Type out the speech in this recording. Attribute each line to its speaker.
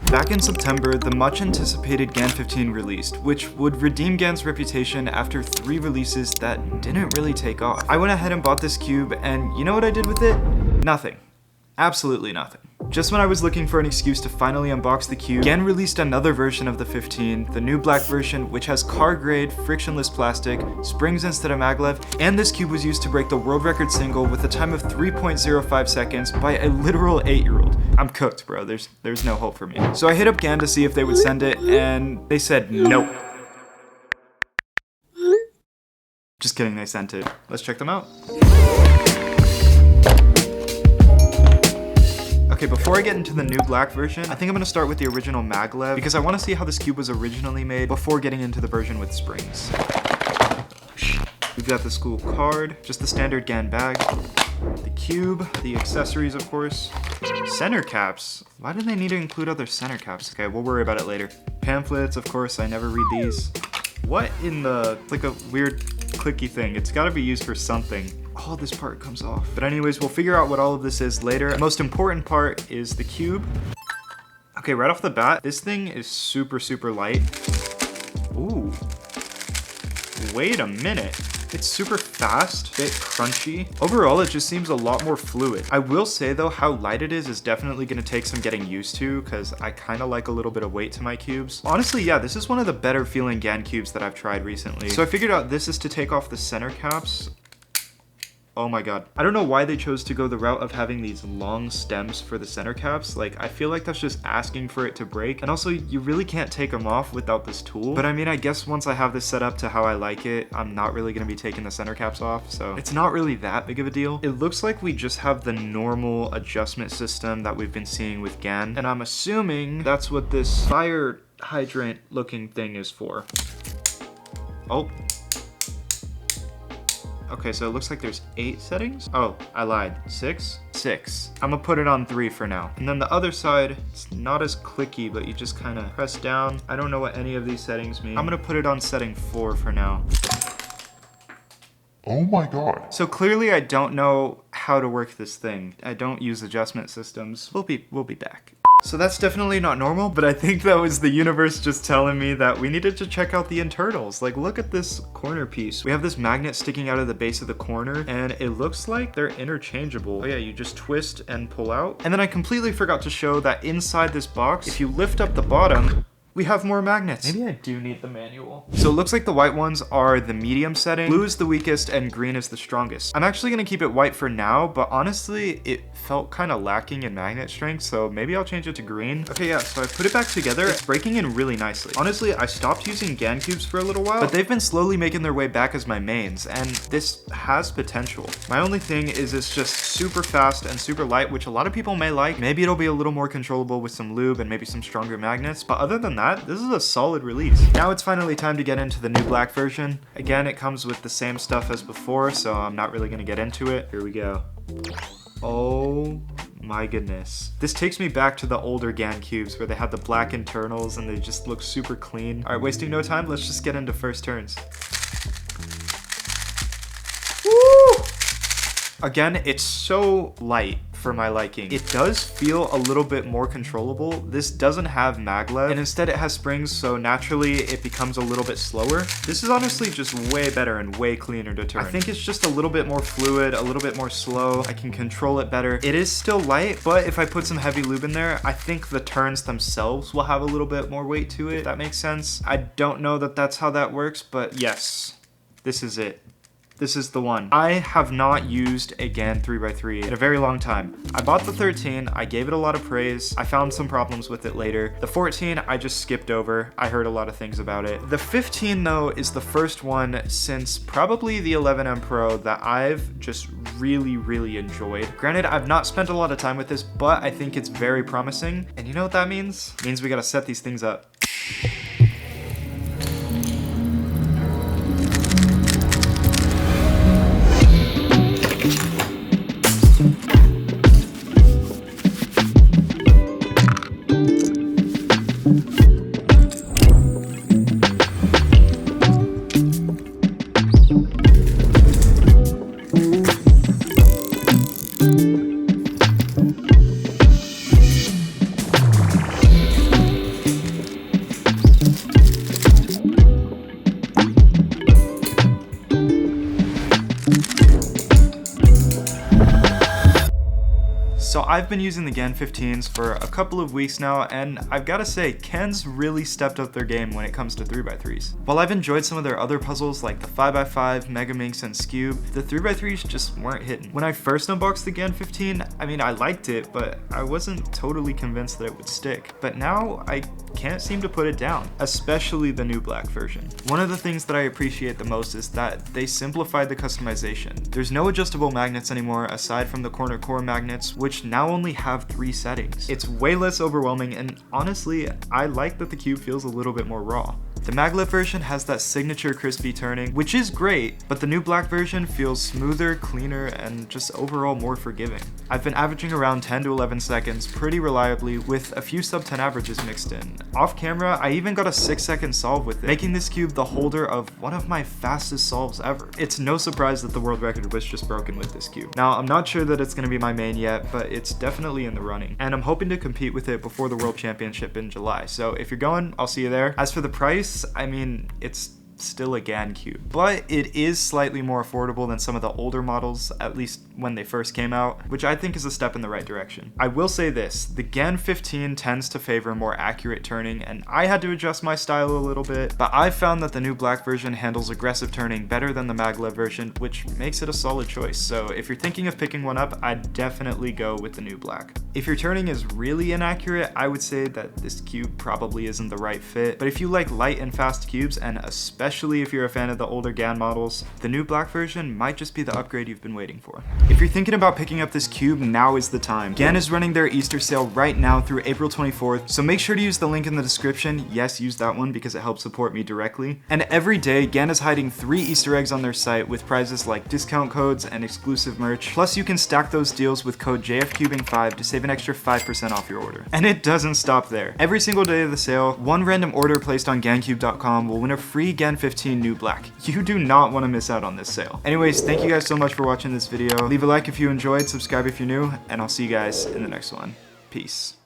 Speaker 1: Back in September, the much anticipated GAN 15 released, which would redeem GAN's reputation after 3 releases that didn't really take off. I went ahead and bought this cube, and you know what I did with it? Nothing. Absolutely nothing. Just when I was looking for an excuse to finally unbox the cube, GAN released another version of the 15, the new black version, which has car-grade, frictionless plastic, springs instead of maglev, and this cube was used to break the world record single with a time of 3.05 seconds by a literal 8-year-old. I'm cooked, bro. There's no hope for me. So I hit up GAN to see if they would send it, and they said nope. Just kidding, they sent it. Let's check them out. Okay, before I get into the new black version, I think I'm gonna start with the original maglev because I wanna see how this cube was originally made before getting into the version with springs. We've got the school card, just the standard GAN bag, the cube, the accessories of course, center caps. Why do they need to include other center caps? Okay, we'll worry about it later. Pamphlets, of course, I never read these. What in the, it's like a weird clicky thing. It's gotta be used for something. Oh, this part comes off. But anyways, we'll figure out what all of this is later. The most important part is the cube. Okay, right off the bat, this thing is super, super light. Ooh. Wait a minute. It's super fast, a bit crunchy. Overall, it just seems a lot more fluid. I will say though, how light it is definitely gonna take some getting used to because I kind of like a little bit of weight to my cubes. Honestly, yeah, this is one of the better feeling GAN cubes that I've tried recently. So I figured out this is to take off the center caps. Oh my god. I don't know why they chose to go the route of having these long stems for the center caps. Like, I feel like that's just asking for it to break. And also, you really can't take them off without this tool. But I mean, I guess once I have this set up to how I like it, I'm not really gonna be taking the center caps off. So it's not really that big of a deal. It looks like we just have the normal adjustment system that we've been seeing with GAN. And I'm assuming that's what this fire hydrant looking thing is for. Oh. Okay, so it looks like there's 8 settings. Oh, I lied. 6? 6. I'm gonna put it on 3 for now. And then the other side, it's not as clicky, but you just kind of press down. I don't know what any of these settings mean. I'm gonna put it on setting 4 for now.
Speaker 2: Oh my god.
Speaker 1: So clearly I don't know how to work this thing. I don't use adjustment systems. We'll be back. So that's definitely not normal, but I think that was the universe just telling me that we needed to check out the internals. Like, look at this corner piece. We have this magnet sticking out of the base of the corner, and it looks like they're interchangeable. Oh yeah, you just twist and pull out. And then I completely forgot to show that inside this box, if you lift up the bottom, we have more magnets. Maybe I do need the manual. So it looks like the white ones are the medium setting, blue is the weakest, and green is the strongest. I'm actually gonna keep it white for now, but honestly, it felt kind of lacking in magnet strength, so maybe I'll change it to green. Okay, yeah, so I put it back together. It's breaking in really nicely. Honestly, I stopped using GAN cubes for a little while, but they've been slowly making their way back as my mains, and this has potential. My only thing is it's just super fast and super light, which a lot of people may like. Maybe it'll be a little more controllable with some lube and maybe some stronger magnets, but other than that, this is a solid release. Now it's finally time to get into the new black version. Again, it comes with the same stuff as before, so I'm not really gonna get into it. Here we go. Oh my goodness. This takes me back to the older GAN cubes where they had the black internals and they just look super clean. All right, wasting no time, let's just get into first turns. Woo! Again, it's so light for my liking. It does feel a little bit more controllable. This doesn't have maglev, and instead it has springs, so naturally it becomes a little bit slower. This is honestly just way better and way cleaner to turn. I think it's just a little bit more fluid, a little bit more slow. I can control it better. It is still light, but if I put some heavy lube in there, I think the turns themselves will have a little bit more weight to it, if that makes sense. I don't know that that's how that works, but yes, this is it. This is the one. I have not used a GAN 3x3 in a very long time. I bought the 13, I gave it a lot of praise. I found some problems with it later. The 14, I just skipped over. I heard a lot of things about it. The 15 though is the first one since probably the 11M Pro that I've just really enjoyed. Granted, I've not spent a lot of time with this, but I think it's very promising. And you know what that means? It means we gotta set these things up. I've been using the GAN 15s for a couple of weeks now, and I've gotta say, Ken's really stepped up their game when it comes to 3x3s. While I've enjoyed some of their other puzzles like the 5x5, Mega Minx, and Scube, the 3x3s just weren't hitting. When I first unboxed the GAN 15, I mean, I liked it, but I wasn't totally convinced that it would stick. But now I can't seem to put it down, especially the new black version. One of the things that I appreciate the most is that they simplified the customization. There's no adjustable magnets anymore aside from the corner core magnets, which now only have 3 settings. It's way less overwhelming, and honestly, I like that the cube feels a little bit more raw. The maglev version has that signature crispy turning, which is great, but the new black version feels smoother, cleaner, and just overall more forgiving. I've been averaging around 10 to 11 seconds pretty reliably with a few sub 10 averages mixed in. Off camera, I even got a 6-second solve with it, making this cube the holder of one of my fastest solves ever. It's no surprise that the world record was just broken with this cube. Now, I'm not sure that it's going to be my main yet, but it's definitely in the running, and I'm hoping to compete with it before the World Championship in July, so if you're going, I'll see you there. As for the price, I mean, it's still a GAN cube, but it is slightly more affordable than some of the older models, at least when they first came out, which I think is a step in the right direction. I will say this, the GAN 15 tends to favor more accurate turning, and I had to adjust my style a little bit, but I've found that the new black version handles aggressive turning better than the maglev version, which makes it a solid choice. So if you're thinking of picking one up, I'd definitely go with the new black. If your turning is really inaccurate, I would say that this cube probably isn't the right fit, but if you like light and fast cubes, and especially if you're a fan of the older GAN models, the new black version might just be the upgrade you've been waiting for. If you're thinking about picking up this cube, now is the time. GAN is running their Easter sale right now through April 24th, so make sure to use the link in the description. Yes, use that one because it helps support me directly. And every day, GAN is hiding 3 Easter eggs on their site with prizes like discount codes and exclusive merch. Plus, you can stack those deals with code JFCUBING5 to save an extra 5% off your order. And it doesn't stop there. Every single day of the sale, one random order placed on GANcube.com will win a free GAN 15 new black. You do not want to miss out on this sale. Anyways, thank you guys so much for watching this video. Leave a like if you enjoyed, subscribe if you're new, and I'll see you guys in the next one. Peace.